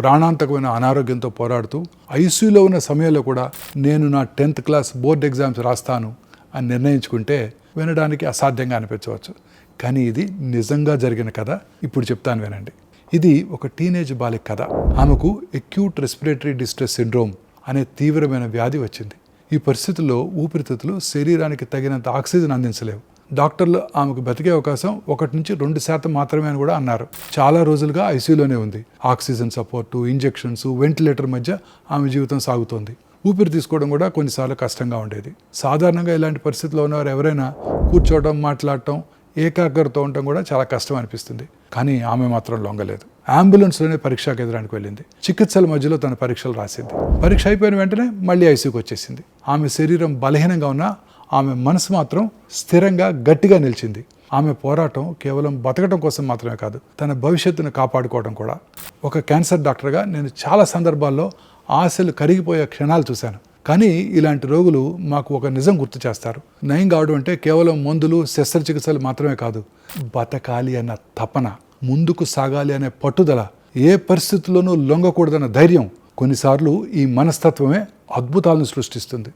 ప్రాణాంతకమైన అనారోగ్యంతో పోరాడుతూ ఐసీయూలో ఉన్న సమయంలో కూడా నేను నా 10th క్లాస్ బోర్డ్ ఎగ్జామ్స్ రాస్తాను అని నిర్ణయించుకుంటే వినడానికి అసాధ్యంగా అనిపించవచ్చు. కానీ ఇది నిజంగా జరిగిన కథ. ఇప్పుడు చెప్తాను వినండి. ఇది ఒక టీనేజ్ బాలిక కథ. ఆమెకు అక్యూట్ రెస్పిరేటరీ డిస్ట్రెస్ సిండ్రోమ్ అనే తీవ్రమైన వ్యాధి వచ్చింది. ఈ పరిస్థితుల్లో ఊపిరితిత్తులు శరీరానికి తగినంత ఆక్సిజన్ అందించలేవు. డాక్టర్లు ఆమెకు బతికే అవకాశం 1 నుంచి 2% మాత్రమే అని కూడా అన్నారు. చాలా రోజులుగా ఐసీయూలోనే ఉంది. ఆక్సిజన్ సపోర్టు, ఇంజెక్షన్స్, వెంటిలేటర్ మధ్య ఆమె జీవితం సాగుతోంది. ఊపిరి తీసుకోవడం కూడా కొన్నిసార్లు కష్టంగా ఉండేది. సాధారణంగా ఇలాంటి పరిస్థితుల్లో ఉన్నవారు ఎవరైనా కూర్చోవడం, మాట్లాడటం, ఏకాగ్రత ఉండటం కూడా చాలా కష్టం అనిపిస్తుంది. కానీ ఆమె మాత్రం లొంగలేదు. అంబులెన్స్లోనే పరీక్షా కేంద్రానికి వెళ్ళింది. చికిత్సల మధ్యలో తన పరీక్షలు రాసింది. పరీక్ష అయిపోయిన వెంటనే మళ్ళీ ఐసీయూకి వచ్చేసింది. ఆమె శరీరం బలహీనంగా ఉన్నా ఆమె మనసు మాత్రం స్థిరంగా గట్టిగా నిలిచింది. ఆమె పోరాటం కేవలం బతకడం కోసం మాత్రమే కాదు, తన భవిష్యత్తును కాపాడుకోవడం కూడా. ఒక క్యాన్సర్ డాక్టర్గా నేను చాలా సందర్భాల్లో ఆశలు కరిగిపోయే క్షణాలు చూశాను. కానీ ఇలాంటి రోగులు మాకు ఒక నిజం గుర్తు చేస్తారు. నయం కావడం అంటే కేవలం మందులు, శస్త్రచికిత్సలు మాత్రమే కాదు, బతకాలి అన్న తపన, ముందుకు సాగాలి అనే పట్టుదల, ఏ పరిస్థితుల్లోనూ లొంగకూడదన్న ధైర్యం. కొన్నిసార్లు ఈ మనస్తత్వమే అద్భుతాలను సృష్టిస్తుంది.